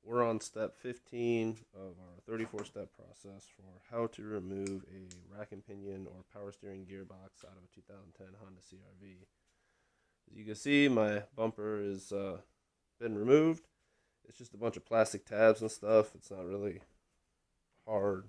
We're on step 15 of our 34-step process for how to remove a rack and pinion or power steering gearbox out of a 2010 Honda CR-V. As you can see, my bumper has been removed. It's just a bunch of plastic tabs and stuff. It's not really hard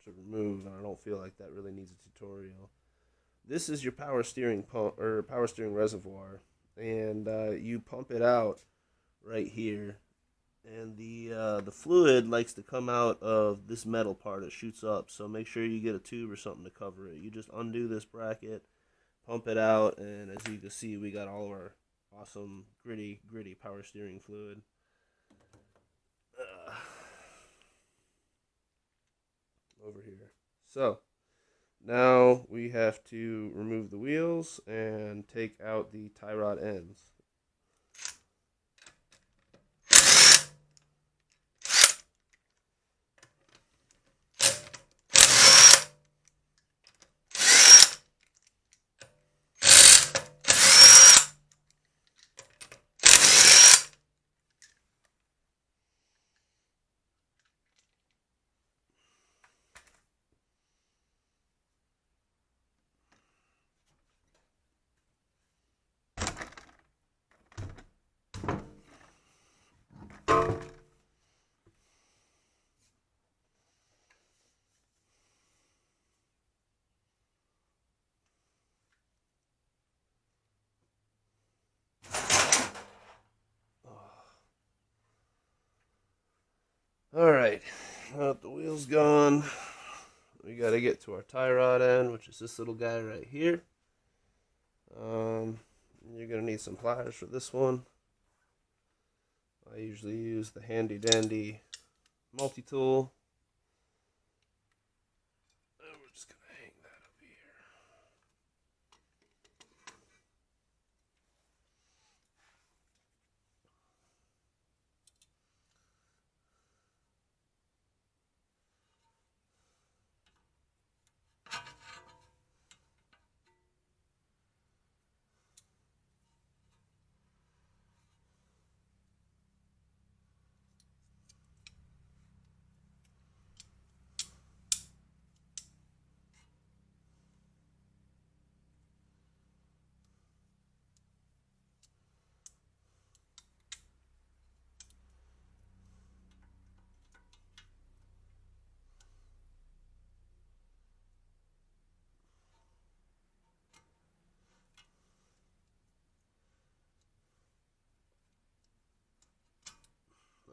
to remove, and I don't feel like that really needs a tutorial. This is your power steering pump or power steering reservoir, and you pump it out right here, and the fluid likes to come out of this metal part. It shoots up, so make sure you get a tube or something to cover it. You just undo this bracket, pump it out, and as you can see, we got all of our awesome gritty power steering fluid. Over here. So now we have to remove the wheels and take out the tie rod ends. Alright, now that the wheel's gone, we got to get to our tie rod end, which is this little guy right here. You're going to need some pliers for this one. I usually use the handy dandy multi-tool. And we're just going to hang that up here.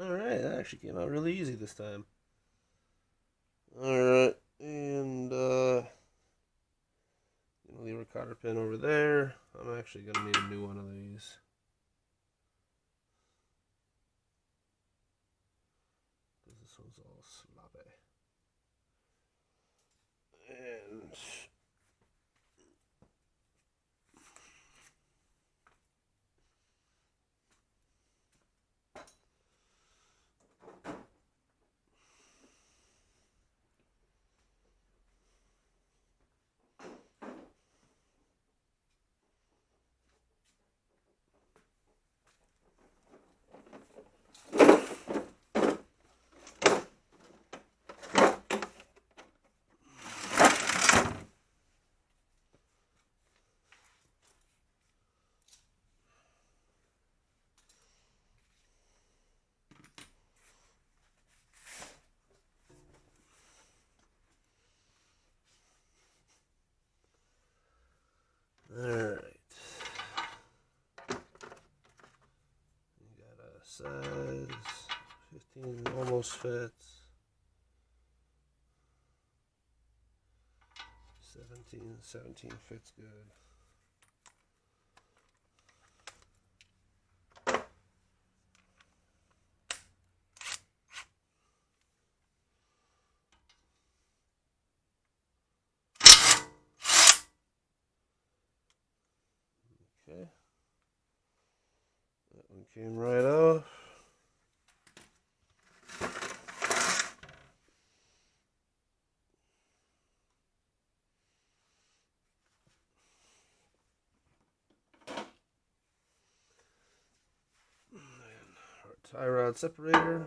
Alright, that actually came out really easy this time. Alright, and gonna leave a cotter pin over there. I'm actually gonna need a new one of these. Because this one's all sloppy. And alright. We got a size 15, almost fits. 17 fits good. Okay. That one came right off. tie rod separator.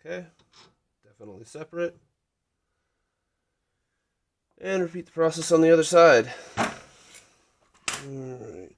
Okay, definitely separate. And repeat the process on the other side. Alright.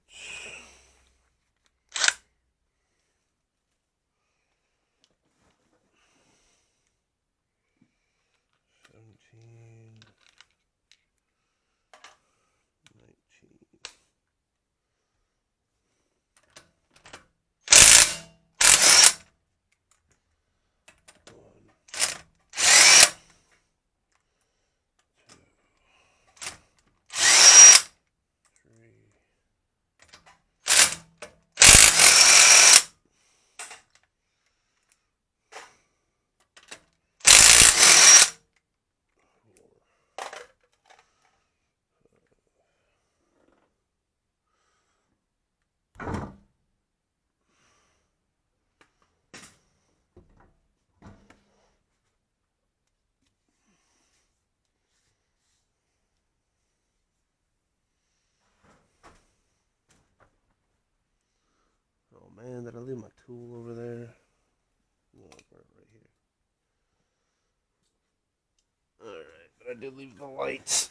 Oh man, did I leave my tool over there? No, I put it right here. Alright, but I did leave the lights.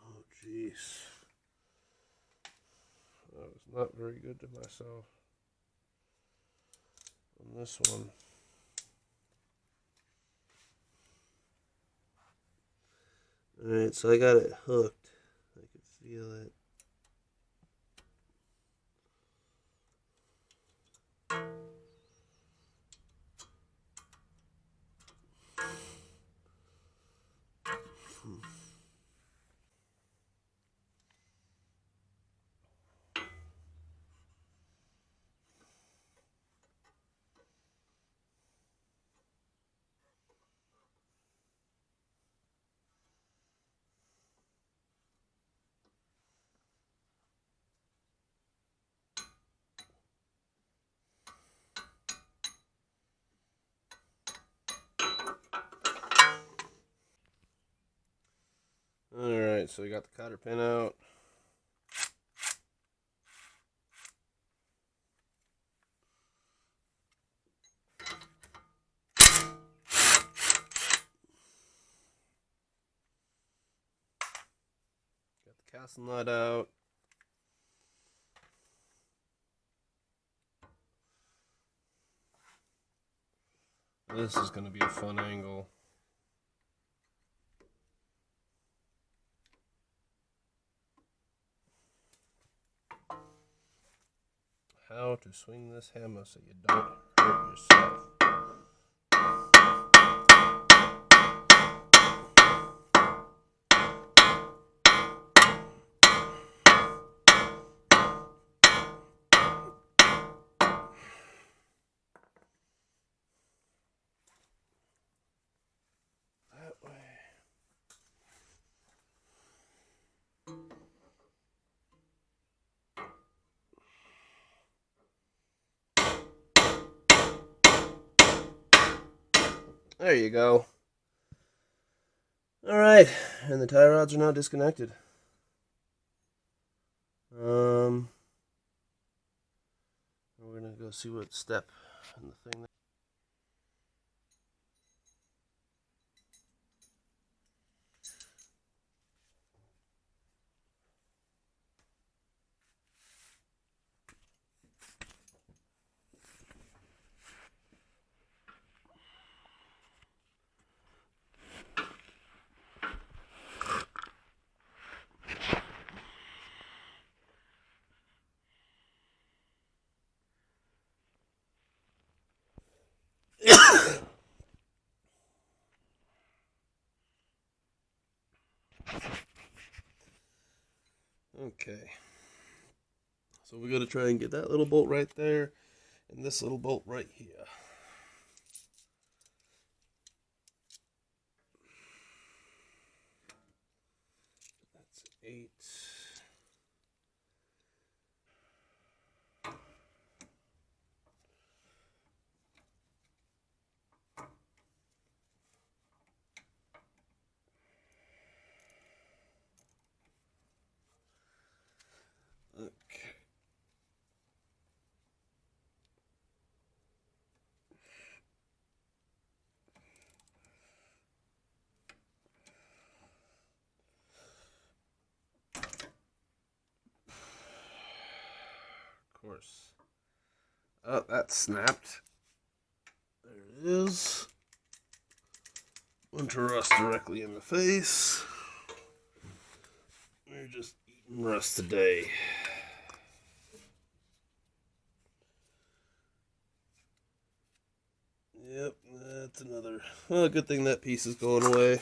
Oh jeez. I was not very good to myself on this one. Alright, so I got it hooked. I can feel it. Alright, so we got the cotter pin out. Got the casting nut out. This is going to be a fun angle. How to swing this hammer so you don't hurt yourself. That way. There you go. Alright, and the tie rods are now disconnected. We're gonna go see what step in the thing. Okay. So we're going to try and get that little bolt right there and this little bolt right here. That's 8. Okay. Of course. Oh, that snapped. There it is. Went to rust directly in the face. We're just eating rust today. Yep, that's another. Well, good thing that piece is going away.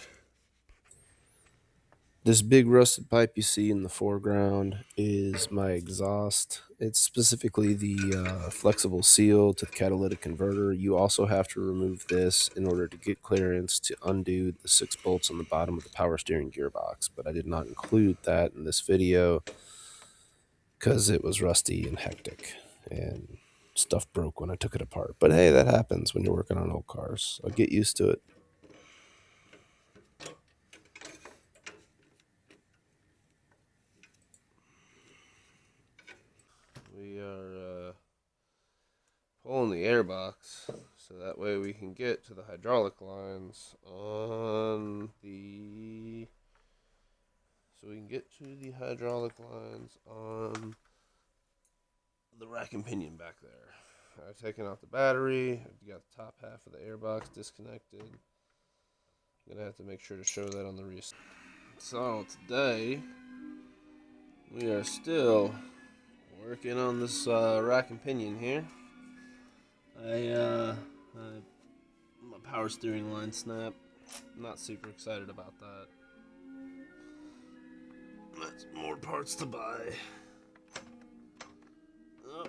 This big rusted pipe you see in the foreground is my exhaust. It's specifically the flexible seal to the catalytic converter. You also have to remove this in order to get clearance to undo the 6 bolts on the bottom of the power steering gearbox, but I did not include that in this video because it was rusty and hectic and stuff broke when I took it apart. But hey, that happens when you're working on old cars. I'll get used to it. We are pulling the airbox so that way we can get to the hydraulic lines on the. So we can get to the hydraulic lines on the rack and pinion back there. I've taken out the battery. I've got the top half of the airbox disconnected. I'm gonna have to make sure to show that on the restart. So today we are still working on this rack and pinion here. My power steering line snapped. Not super excited about that. That's more parts to buy. Oh.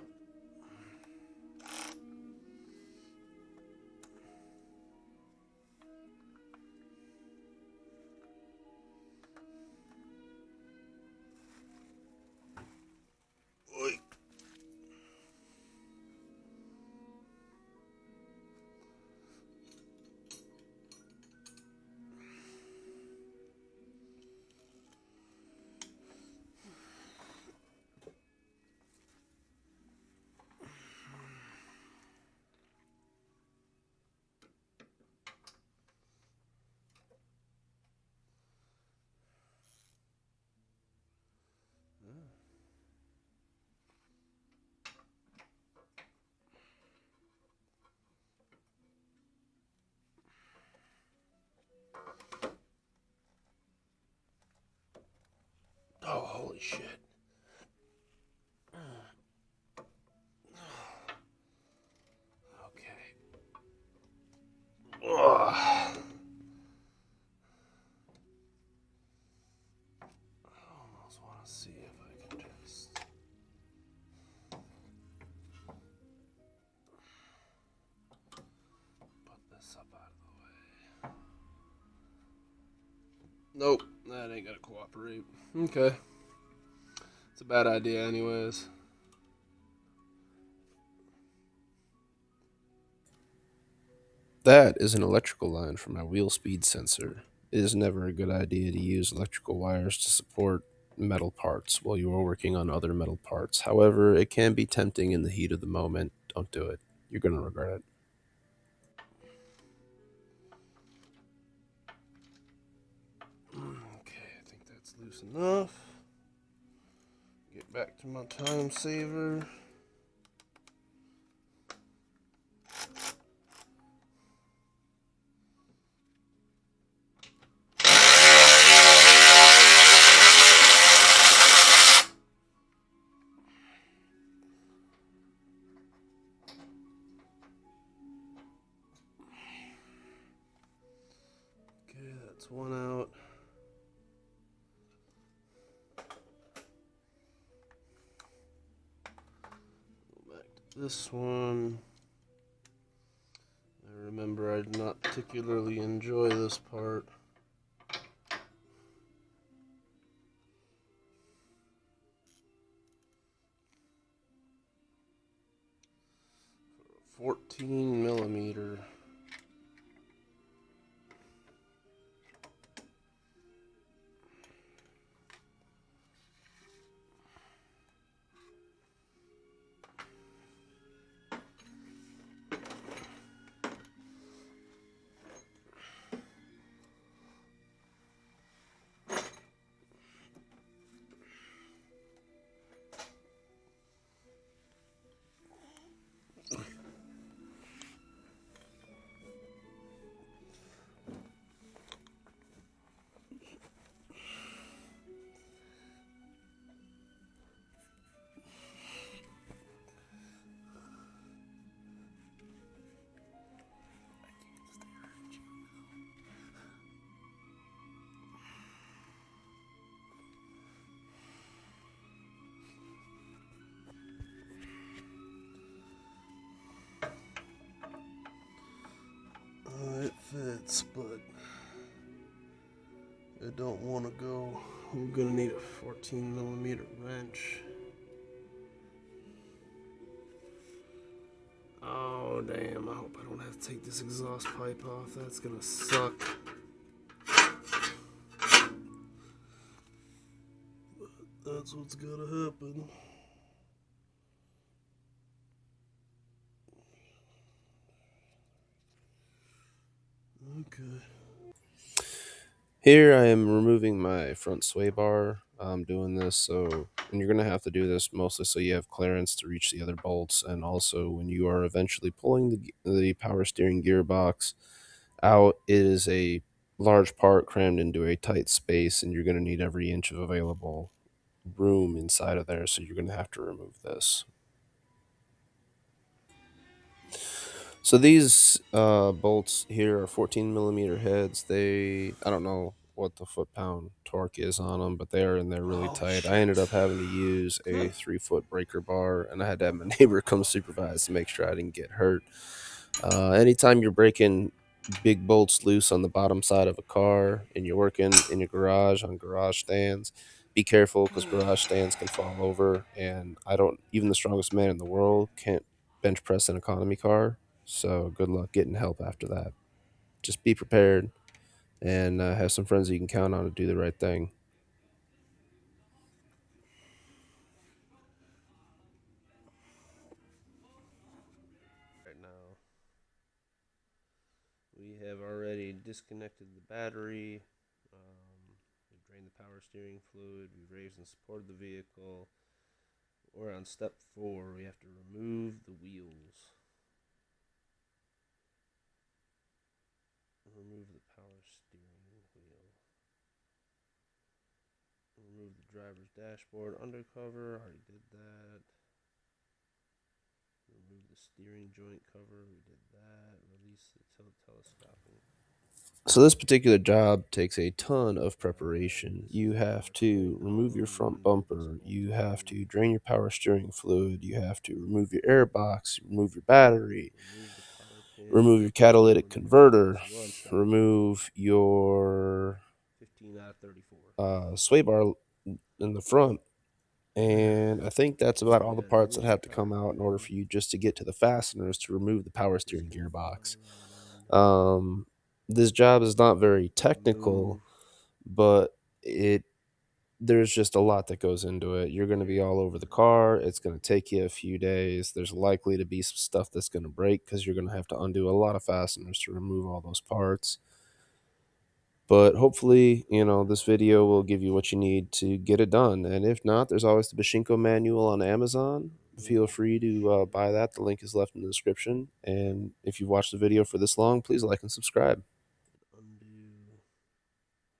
Oy. Oh, holy shit. Okay. Ugh. I almost want to see if I can just. Put this up out of the way. Nope, that ain't gonna cooperate. Okay. It's a bad idea, anyways. That is an electrical line for my wheel speed sensor. It is never a good idea to use electrical wires to support metal parts while you are working on other metal parts. However, it can be tempting in the heat of the moment. Don't do it. You're going to regret it. Okay, I think that's loose enough. Get back to my time saver. Okay, that's one out. This one, I remember I did not particularly enjoy this part. For a 14 millimeter. It fits, but I don't want to go. I'm gonna need a 14 millimeter wrench. Oh damn, I hope I don't have to take this exhaust pipe off. That's gonna suck. But that's what's gotta happen. Okay. Here I am removing my front sway bar. I'm doing this and you're going to have to do this mostly so you have clearance to reach the other bolts, and also when you are eventually pulling the power steering gearbox out, it is a large part crammed into a tight space, and you're going to need every inch of available room inside of there, so you're going to have to remove this. So these bolts here are 14 millimeter heads. I don't know what the foot-pound torque is on them, but they are in there really tight. Shit. I ended up having to use a 3-foot breaker bar, and I had to have my neighbor come supervise to make sure I didn't get hurt. Anytime you're breaking big bolts loose on the bottom side of a car and you're working in your garage on garage stands, be careful, because garage stands can fall over, and even the strongest man in the world can't bench press an economy car. So good luck getting help after that. Just be prepared and have some friends that you can count on to do the right thing. Right now, we have already disconnected the battery. We've drained the power steering fluid. We've raised and supported the vehicle. We're on step 4. We have to remove the wheels. Remove the power steering wheel. Remove the driver's dashboard undercover. Already did that. Remove the steering joint cover. We did that. Release the telescoping. So this particular job takes a ton of preparation. You have to remove your front bumper. You have to drain your power steering fluid. You have to remove your air box, remove your battery, remove your catalytic converter, remove your 15 out of 34 sway bar in the front. And I think that's about all the parts that have to come out in order for you just to get to the fasteners to remove the power steering gearbox. This job is not very technical, but there's just a lot that goes into it. You're going to be all over the car. It's going to take you a few days. There's likely to be some stuff that's going to break because you're going to have to undo a lot of fasteners to remove all those parts. But hopefully, this video will give you what you need to get it done. And if not, there's always the Bashinko manual on Amazon. Feel free to buy that. The link is left in the description. And if you've watched the video for this long, please like and subscribe. Undo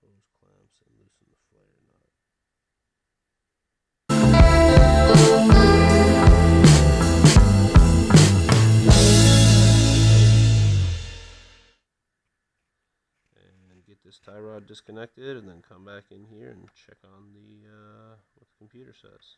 hose clamps and loosen the flare nut. And get this tie rod disconnected, and then come back in here and check on what the computer says.